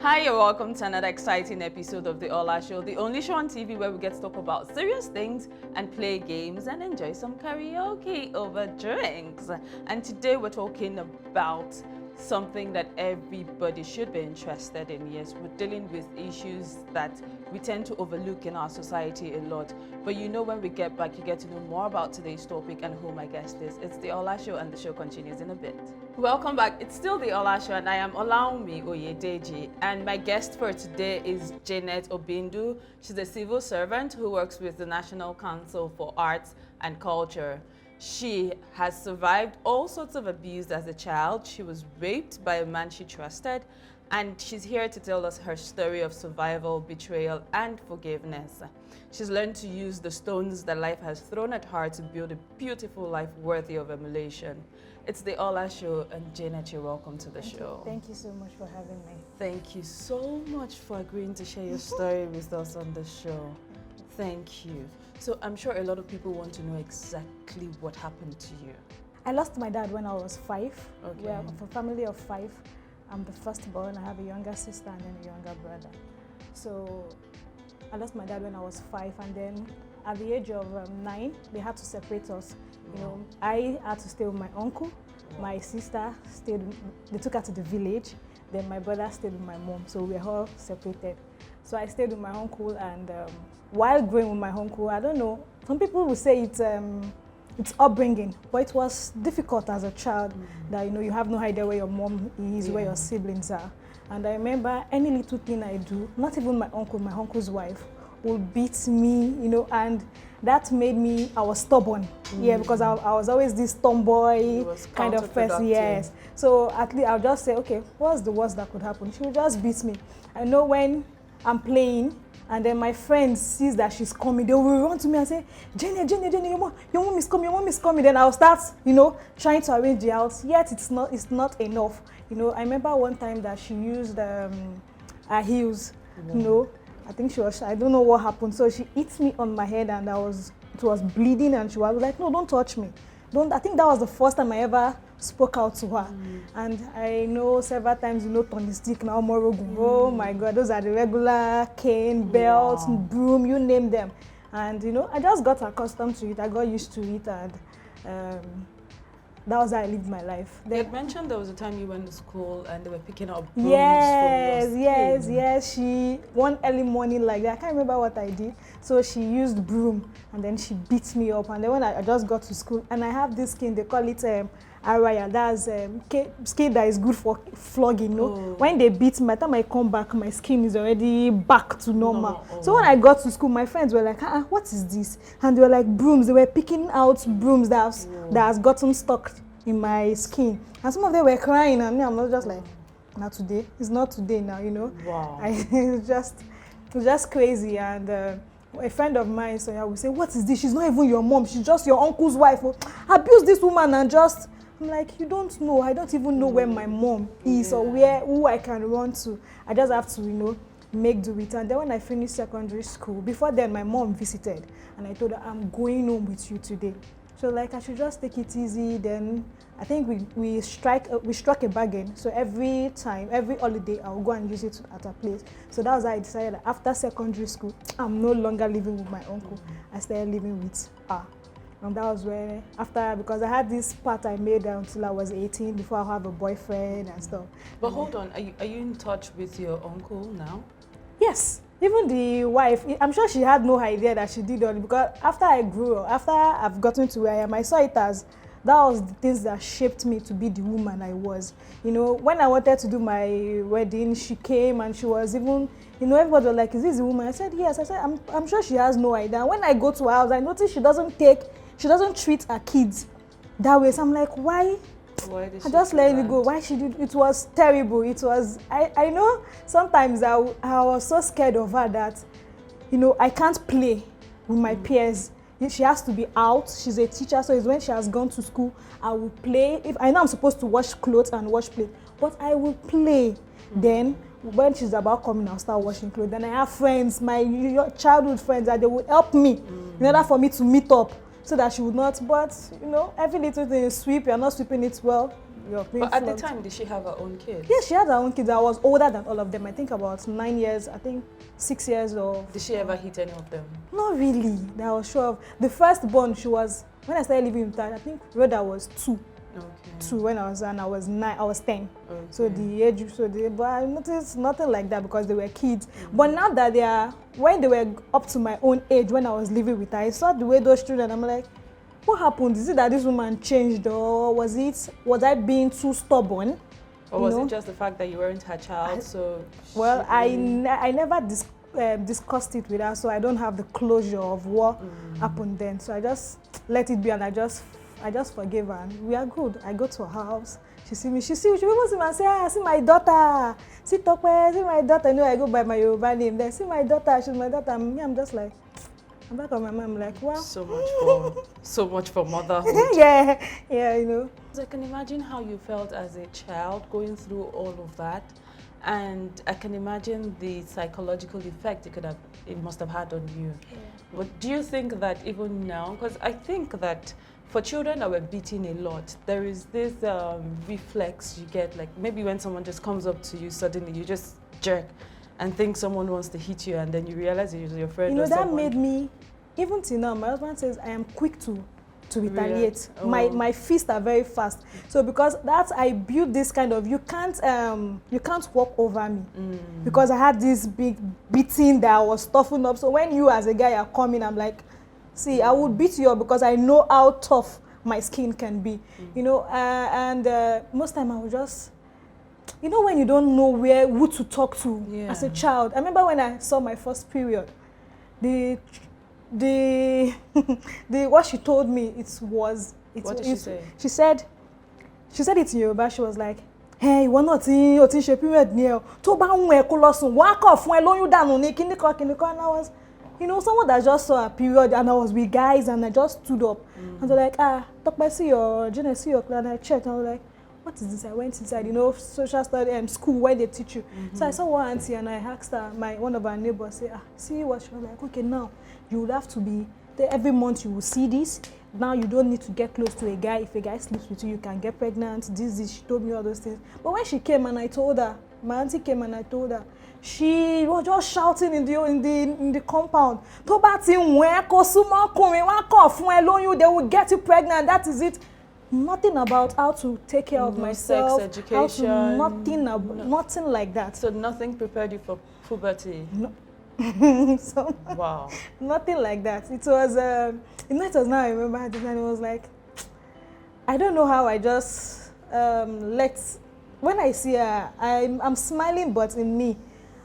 Hi, and welcome to another exciting episode of The Ola Show, the only show on TV where we get to talk about serious things and play games and enjoy some karaoke over drinks. And today we're talking about something that everybody should be interested in. Yes, we're dealing with issues that we tend to overlook in our society a lot. But you know, when we get back, you get to know more about today's topic and who my guest is. It's The Ola Show, and the show continues in a bit. Welcome back. It's still The Ola Show, and I am Olaumi Oyedeji. And my guest for today is Janet Obindu. She's a civil servant who works with the National Council for Arts and Culture. She has survived all sorts of abuse as a child. She was raped by a man she trusted, and she's here to tell us her story of survival, betrayal, and forgiveness. She's learned to use the stones that life has thrown at her to build a beautiful life worthy of emulation. It's The Ola Show, and Janet, you're welcome to the show. Thank you so much for having me. Thank you so much for agreeing to share your story with us on the show. Thank you. So I'm sure a lot of people want to know exactly what happened to you. I lost my dad when I was 5. Okay. We're a family of 5. I'm the firstborn. I have a younger sister and then a younger brother. So I lost my dad when I was 5, and then at the age of 9, they had to separate us. You know, I had to stay with my uncle. My sister they took her to the village. Then my brother stayed with my mom. So we were all separated. So I stayed with my uncle, and while growing with my uncle, I don't know, some people will say it's upbringing, but it was difficult as a child that, you know, you have no idea where your mom is, where your siblings are. And I remember any little thing I do, not even my uncle's wife, would beat me, you know, and that made me, I was stubborn. Yeah, because I was always this tomboy kind of person, yes. So at least I'll just say, okay, what's the worst that could happen? She would just beat me. I know when I'm playing, and then my friend sees that she's coming, they will run to me and say, Jenny, your mom is coming. Then I'll start, you know, trying to arrange the house. Yet it's not enough. You know, I remember one time that she used her heels, you know. I think I don't know what happened. So she hit me on my head, and it was bleeding, and she was like, no, don't touch me. I think that was the first time I ever spoke out to her. And I know several times, you know, Tony Stick, now Morogun. Oh my God, those are the regular cane, belts, broom, you name them. And, you know, I just got accustomed to it. I got used to it, and that was how I lived my life. You had mentioned there was a time you went to school and they were picking up brooms from your skin. Yes. One early morning like that, I can't remember what I did. So she used broom, and then she beat me up. And then when I just got to school, and I have this skin, they call it araya, that's skin that is good for flogging, you know. When they beat me, by the time I come back, my skin is already back to normal. So when I got to school, my friends were like, what is this? And they were like, brooms. They were picking out brooms that has gotten stuck in my skin. And some of them were crying, and me, I'm not just like, not today. It's not today now, you know. Wow. It's just crazy. And a friend of mine, so I would say, what is this? She's not even your mom. She's just your uncle's wife. Abuse this woman, and just, I'm like, you don't know. I don't even know where my mom is or who I can run to. I just have to, you know, make do with her. And then when I finished secondary school, before then my mom visited, and I told her, I'm going home with you today. So like, I should just take it easy. Then I think we struck a bargain. So every holiday, I'll go and use it at her place. So that was how I decided that after secondary school, I'm no longer living with my uncle. I started living with her. And that was where, because I had this part I made until I was 18 before I have a boyfriend and stuff. But hold on, are you in touch with your uncle now? Yes. Even the wife, I'm sure she had no idea that she did all, because after I grew up, after I've gotten to where I am, I saw it as that was the things that shaped me to be the woman I was. You know, when I wanted to do my wedding, she came, and she was even, you know, everybody was like, is this a woman? I said, yes. I said, I'm sure she has no idea. When I go to her house, I notice she doesn't treat her kids that way. So I'm like, why? I just let it go. Why she did it was terrible. It was, I know sometimes I was so scared of her that, you know, I can't play with my peers. She has to be out. She's a teacher, so it's when she has gone to school, I will play. If I know I'm supposed to wash clothes and wash plate, but I will play. Then when she's about coming, I'll start washing clothes. Then I have friends, my childhood friends, that they would help me in order for me to meet up, so that she would not. But you know, every little thing is sweep. You're not sweeping it well, you're being But at the flogged. time, did she have her own kids? Yeah, she had her own kids. I was older than all of them. I think about 9 years, I think 6 years or... Did she ever hit any of them? Not really, that I was sure of. The first born, she was, when I started living with her, I think Rhoda was 2. Okay. 2 when I was, and I was 9, I was 10. Okay. So the age, but I noticed nothing like that because they were kids. But now that they are, when they were up to my own age, when I was living with her, I saw the way those children, I'm like, what happened? Is it that this woman changed, or was I being too stubborn? Or was it just the fact that you weren't her child? Well, I never discussed it with her, so I don't have the closure of what happened then. So I just let it be, and I just forgave her. And we are good. I go to her house. She even see me and say, see my daughter. See Tope, see my daughter. You know, I go by my Yoruba name. Then see my daughter. She's my daughter. And me, I'm just like, I'm back on my mom. I'm like, wow. So much for motherhood. yeah, you know. So I can imagine how you felt as a child going through all of that, and I can imagine the psychological effect it must have had on you. Yeah. But do you think that even now, because I think that for children that were beaten a lot, there is this reflex you get, like maybe when someone just comes up to you suddenly, you just jerk and think someone wants to hit you, and then you realize it's your friend. You know, or that someone. made me, even till now, my husband says I am quick to retaliate. Oh. My fists are very fast. So because that I built this kind of, you can't walk over me. Because I had this big beating that I was toughened up. So when you as a guy are coming, I'm like, see, I would beat you up because I know how tough my skin can be. You know, and most time I would just, you know, when you don't know who to talk to as a child. I remember when I saw my first period, the what she told me, what did she say? She said it in Yoruba. She was like, hey, ìwọ náà tí ṣe period ni ẹ o, tó bá ń ẹ kó lọ sùn, wọ́n á kọ̀ fún ẹ lóyún dànù ní kíníkan. And I was, you know, someone that just saw a period, and I was with guys, and I just stood up. And they're like, Tope, see your Jenna, see your plan. I checked, and I was like, what is this? I went inside, you know, social study school where they teach you. So I saw one auntie, and I asked her, one of our neighbors, say, see what? She was like, okay, now you would have to be there every month. You will see this. Now you don't need to get close to a guy. If a guy sleeps with you can get pregnant. This. She told me all those things. But when she came and I told her, my auntie came and I told her, she was just shouting in the compound. Tó bá ti wọ́n kó súnmọ́ ọkùnrin, wọ́n á kọ̀ fún ẹ lóyún, they will get you pregnant. That is it. Nothing about how to take care of myself. Sex education. Nothing like that. So nothing prepared you for puberty. No. So wow. Nothing like that. It was it was now I remember this, and it was like, I don't know how I just when I see her, I'm smiling, but in me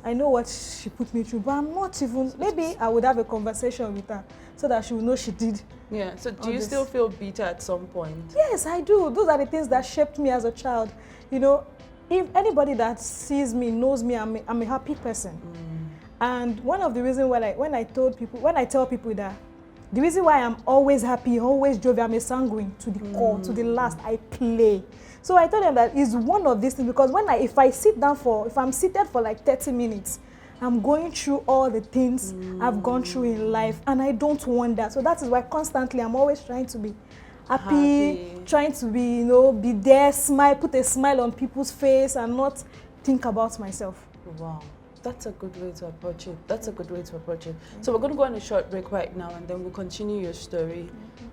I know what she put me through, but I'm not even, maybe I would have a conversation with her so that she would know she did. Yeah, so do you still feel bitter at some point? Yes, I do. Those are the things that shaped me as a child. You know, if anybody that sees me knows me, I'm a happy person. And one of the reasons when I tell people that the reason why I'm always happy, always jovial, I'm a sanguine to the core, to the last, I play. So I told them that is one of these things, because if I'm seated for like 30 minutes, I'm going through all the things I've gone through in life, and I don't want that. So that is why constantly I'm always trying to be happy. Trying to be, you know, be there, smile, put a smile on people's face, and not think about myself. Wow. That's a good way to approach it. So we're going to go on a short break right now, and then we'll continue your story.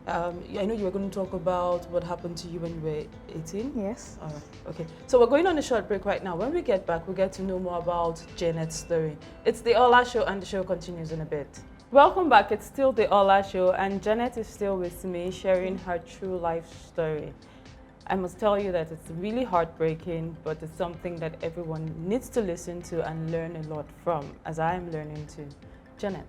I know you were going to talk about what happened to you when you were 18. Yes. All right. Okay. So we're going on a short break right now. When we get back, we'll get to know more about Janet's story. It's the Ola Show, and the show continues in a bit. Welcome back. It's still the Ola Show, and Janet is still with me, sharing her true life story. I must tell you that it's really heartbreaking, but it's something that everyone needs to listen to and learn a lot from, as I am learning to. Janet,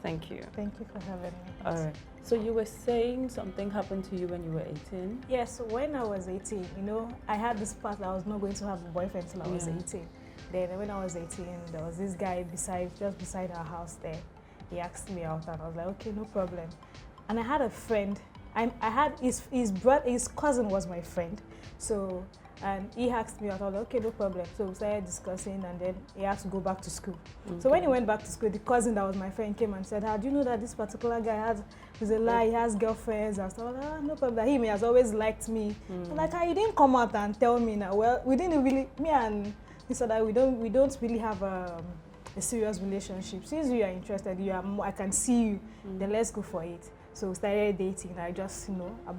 thank you. Thank you for having me. All right. So you were saying something happened to you when you were 18? Yes, when I was 18, you know, I had this part that I was not going to have a boyfriend until I was 18. Then when I was 18, there was this guy just beside our house there. He asked me out, and I was like, okay, no problem. And I had a friend. I had his cousin was my friend, so And he asked me, I was like, okay, no problem. So we started discussing, and then he had to go back to school. So when he went back to school, the cousin that was my friend came and said, do you know that this particular guy he's a lie, he has girlfriends and stuff? I was like, no problem. He has always liked me. I'm like, he didn't come out and tell me now. Well, we didn't really, me and he said that we don't really have a serious relationship. Since you are interested, I can see you, then let's go for it. So we started dating. I just,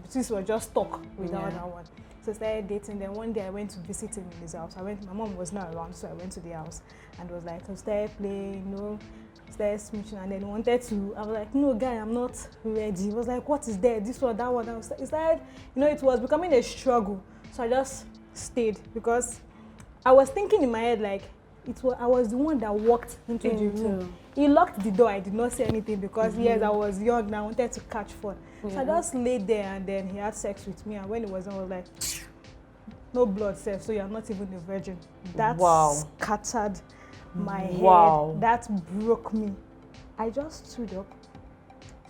since we were just talk without that one. So we started dating. Then one day I went to visit him in his house. My mom was not around, so I went to the house and was like, so started playing, started smooching, and then I was like, no, guy, I'm not ready. He was like, what is there? This one, that one. It started, it was becoming a struggle. So I just stayed because I was thinking in my head, like, I was the one that walked into the room. He locked the door. I did not say anything because, yes, I was young and I wanted to catch fun. So I just laid there, and then he had sex with me. And when it was done, I was like, no blood safe, so you're not even a virgin. That scattered my head. That broke me. I just stood up.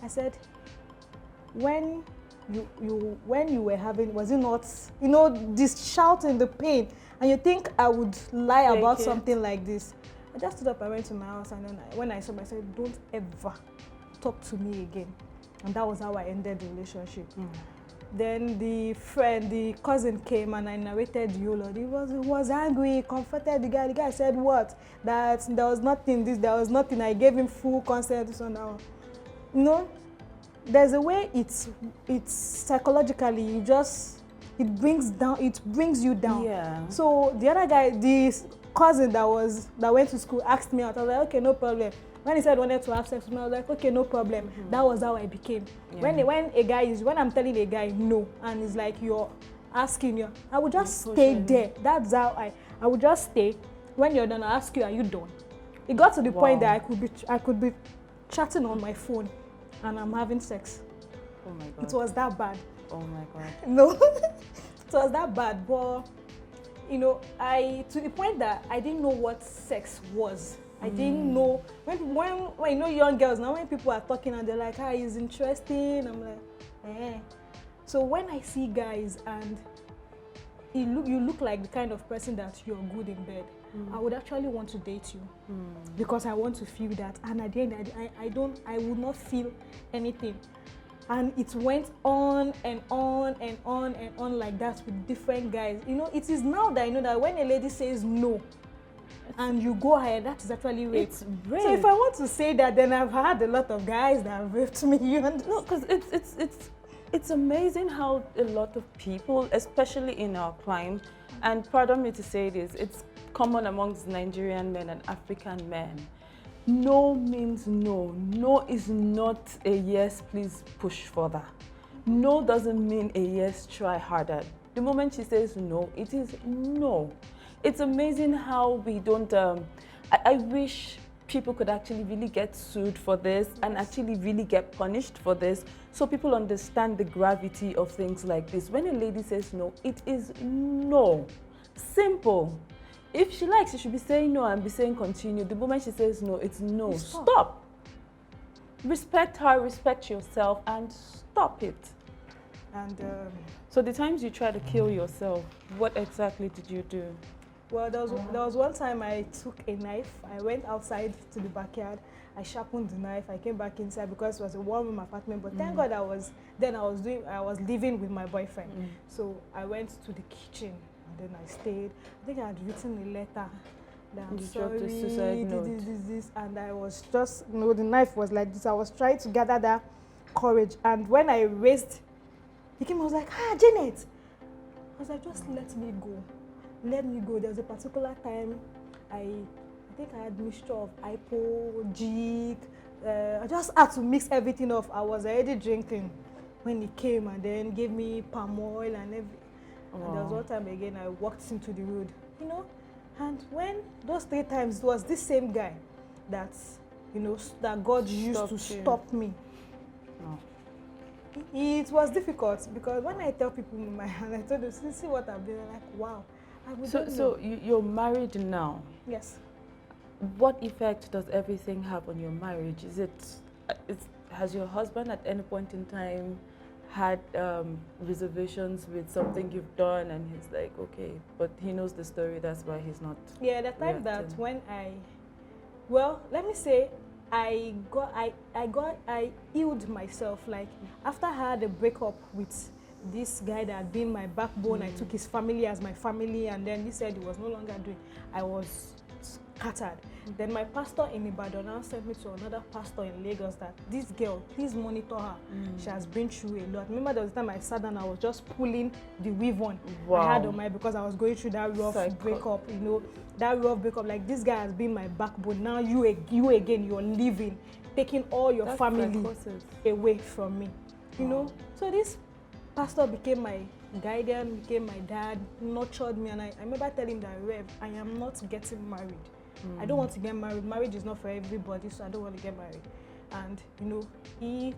I said, when you were having, was it not, this shouting, the pain, and you think I would lie about something like this? I just stood up, I went to my house, and then when I saw him, I said, don't ever talk to me again. And that was how I ended the relationship. Then the cousin came and I narrated the whole lot. He was angry, comforted the guy. The guy said what? That there was nothing, there was nothing. I gave him full consent, this one, that one. There's a way it's psychologically, it brings you down. Yeah. So the other guy, this cousin that went to school asked me out. I was like, okay, no problem. When he said wanted to have sex with me, I was like, okay, no problem. That was how I became. Yeah. When I'm telling a guy no, and it's like you're asking, I would just stay there. That's how I would just stay. When you're done, I ask you, are you done? It got to the point that I could be chatting on my phone, and I'm having sex. Oh my God. It was that bad. Oh my God. No, it was that bad. But to the point that I didn't know what sex was. I didn't know when young girls now, when people are talking and they're like, he's interesting, I'm like, eh. So when I see guys and you look like the kind of person that you're good in bed, I would actually want to date you because I want to feel that. And at the end, I would not feel anything. And it went on and on and on and on like that with different guys. It is now that I know that when a lady says no, and you go ahead, that is actually rape. It's rape. So if I want to say that, then I've had a lot of guys that have raped me. No, because it's amazing how a lot of people, especially in our climate, and pardon me to say this, it's common amongst Nigerian men and African men. No means no. No is not a yes, please push further. No doesn't mean a yes, try harder. The moment she says no, it is no. It's amazing how we don't, I wish people could actually really get sued for this and actually really get punished for this, so people understand the gravity of things like this. When a lady says no, it is no. Simple. If she likes, she should be saying no and be saying continue. The moment she says no, it's no. Stop. Respect her, respect yourself, and stop it. And so the times you try to kill yourself, what exactly did you do? Well, there was one time I took a knife. I went outside to the backyard. I sharpened the knife. I came back inside because it was a one-room apartment. But thank God I was living with my boyfriend. So I went to the kitchen and then I stayed. I think I had written a letter. That I'm sorry, this, and I was just, the knife was like this. I was trying to gather that courage. And when I raised, he came. I was like, Janet. I was like, just let me go. Let me go. There was a particular time I think I had mixture of Ipo, jig. I just had to mix everything off. I was already drinking when he came and then gave me palm oil and everything. And there was one time again I walked into the road, and when those 3 times, it was this same guy that, that God used to stop me. It was difficult because when I tell people in my hand, I told them, see what I've been, like, wow. So you're married now? Yes. What effect does everything have on your marriage? Has your husband at any point in time had reservations with something you've done, and he's like, okay, but he knows the story, that's why he's not. Yeah, the time that reacting. when well, let me say, I healed myself. Like after I had a breakup with this guy that had been my backbone, I took his family as my family, and then he said he was no longer doing. I was scattered. Then my pastor in Ibadan now sent me to another pastor in Lagos that this girl, please monitor her. She has been through a lot. Remember there was the time I sat down, I was just pulling the weave on I had on my, because I was going through that rough breakup, you know, that rough breakup. Like this guy has been my backbone. Now you again, you're leaving, taking all your family away from me, you know. So this pastor became my guardian, became my dad, nurtured me, and I remember telling him that, Rev, I am not getting married. I don't want to get married. Marriage is not for everybody, so I don't want to get married. And you know, he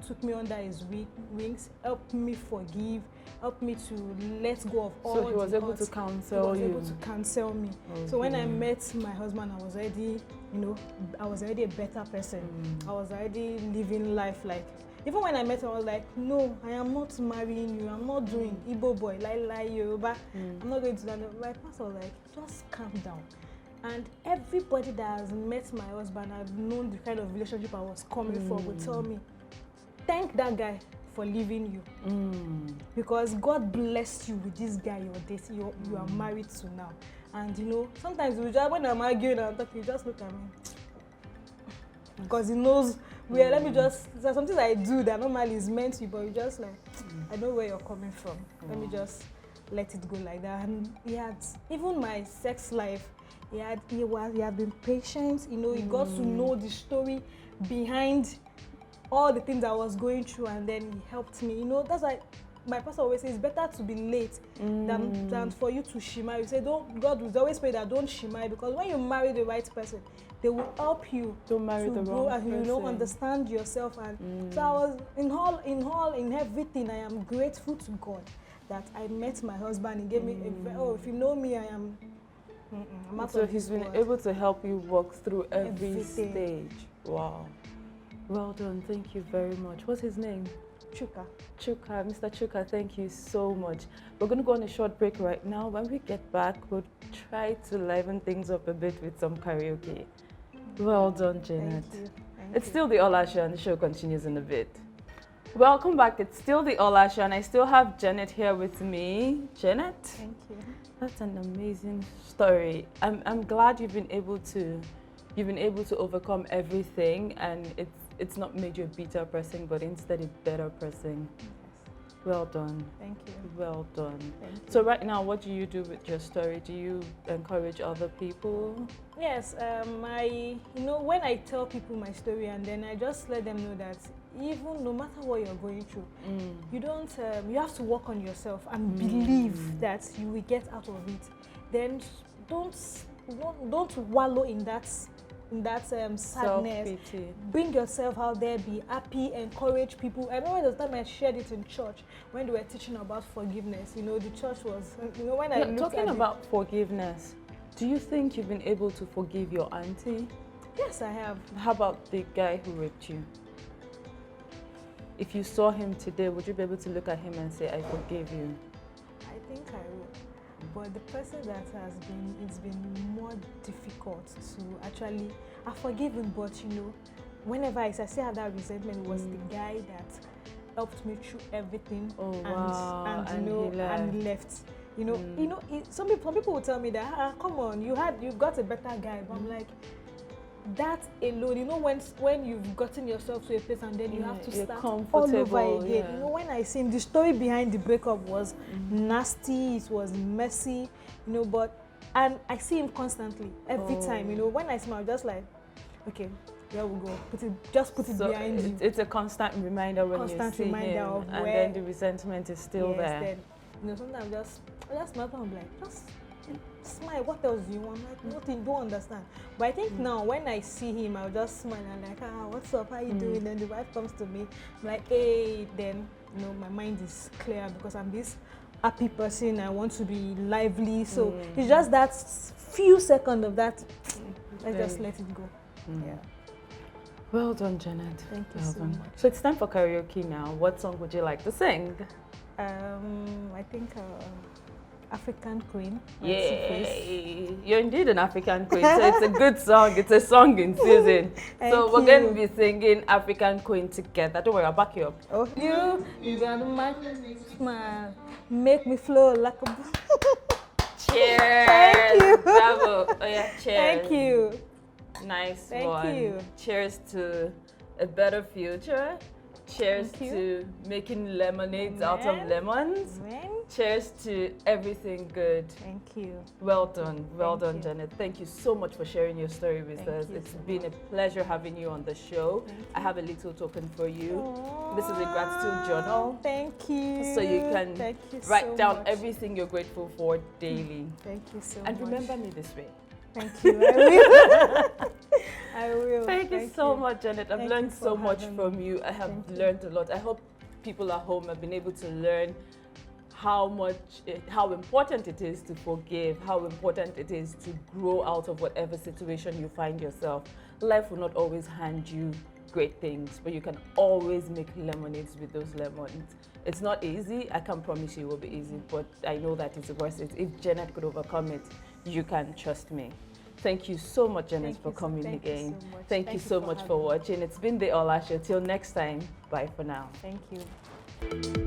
took me under his wings, helped me forgive, helped me to let go of all. So he was able to counsel you. He was able to counsel me. Okay. So when I met my husband, I was already, you know, I was already a better person. I was already living life like. Even when I met him, I was like, no, I am not marrying you. I'm not doing Igbo boy, like Yoruba. I'm not going to that. My pastor was like, just calm down. And everybody that has met my husband, I've known the kind of relationship I was coming from, would tell me, thank that guy for leaving you. Because God blessed you with this guy you're dating, you are married to now. And you know, sometimes when I'm arguing and talking, you just look at me. Because he knows where, let me just, there's something I do that normally is meant to you, but you just like, I know where you're coming from. Let me just let it go like that. And he had, even my sex life, he had been patient, you know, he got to know the story behind all the things I was going through, and then he helped me. You know, that's why my pastor always says it's better to be late than for you to shimmy. You say, God will always pray that don't shimmy, because when you marry the right person, they will help you to marry the wrong person. And you know, understand yourself. And so I was in everything, I am grateful to God that I met my husband. He gave me if you know me, I am. So he's been able to help you walk through every stage. Wow. Well done. Thank you very much. What's his name? Chuka. Chuka. Mr. Chuka, thank you so much. We're going to go on a short break right now. When we get back, we'll try to liven things up a bit with some karaoke. Well done, Janet. Thank you. It's still the Ola Show, and the show continues in a bit. Welcome back. It's still the Ola Show, and I still have Janet here with me. Janet? Thank you. That's an amazing story. I'm glad you've been able to overcome everything, and it's not made you a bitter person, but instead a better person. Yes. Well done. Thank you. Well done. Thank you. So right now, what do you do with your story? Do you encourage other people? Yes, when I tell people my story, and then I just let them know that even no matter what you're going through, you don't, you have to work on yourself and believe that you will get out of it. Then don't wallow in that sadness. Self-pity. Bring yourself out there, be happy, encourage people. I remember the time I shared it in church when they were teaching about forgiveness. You know, the church was, you know, when I looked talking at about forgiveness, do you think you've been able to forgive your auntie? Yes, I have. How about the guy who raped you? If you saw him today, would you be able to look at him and say, I forgive you? I think I will. But the person that it's been more difficult to actually, I forgive him, but you know, whenever I still have that resentment, was the guy that helped me through everything and left. You know, some people will tell me that, come on, you've got a better guy, but I'm like, that alone, you know, when you've gotten yourself to a place and then you have to start all over again. You know, when I see him, the story behind the breakup was nasty, it was messy, you know, and I see him constantly, every time, you know, when I see him, I'm just like, okay, there we go, put it behind you. It's a constant reminder when you see him, and then the resentment is still there. Then, you know, sometimes I just smile, I'm like, just smile, what else do you want? Like, nothing, don't understand. But I think now when I see him, I'll just smile and like, what's up, how you doing? Then the wife comes to me, I'm like, hey, then, you know, my mind is clear because I'm this happy person, I want to be lively, so it's just that few seconds of that, let's just let it go. Yeah. Well done, Janet. Thank you Well so done. much. So it's time for karaoke now. What song would you like to sing? I think African Queen. by Two-Face. Yay! You're indeed an African queen, so it's a good song. It's a song in season. So we're going to be singing African Queen together. Don't worry, I'll back you up. Oh, you got my smile, make me flow like a. Cheers! Thank you. Bravo! Oh yeah, cheers. Thank you. Nice Thank one. you. Cheers to a better future. Cheers Thank you. to making lemonades out of Amen. lemons. Amen. Cheers to everything good. Thank you. Well done. Well Thank done, you. Janet. Thank you so much for sharing your story with Thank us. you It's so been a pleasure having you on the show. Thank I have a little token for you. Aww. This is a gratitude journal. Thank you. So you can Thank you Write so down much. everything you're grateful for daily. Thank you so And much. remember me this way. Thank you. I will. I will. Thank you so much, Janet. I've Thank learned you so for much having from me. you. I have Thank you. learned a lot. I hope people at home have been able to learn how important it is to forgive, how important it is to grow out of whatever situation you find yourself. Life will not always hand you great things, but you can always make lemonades with those lemons. It's not easy. I can't promise you it will be easy, but I know that it's worth it. If Janet could overcome it, you can trust me. Thank you so much, Janet, Thank for you so- coming thank you again. so much. Thank you so much for having me. watching. It's been the Ola Show. Till next time, bye for now. Thank you.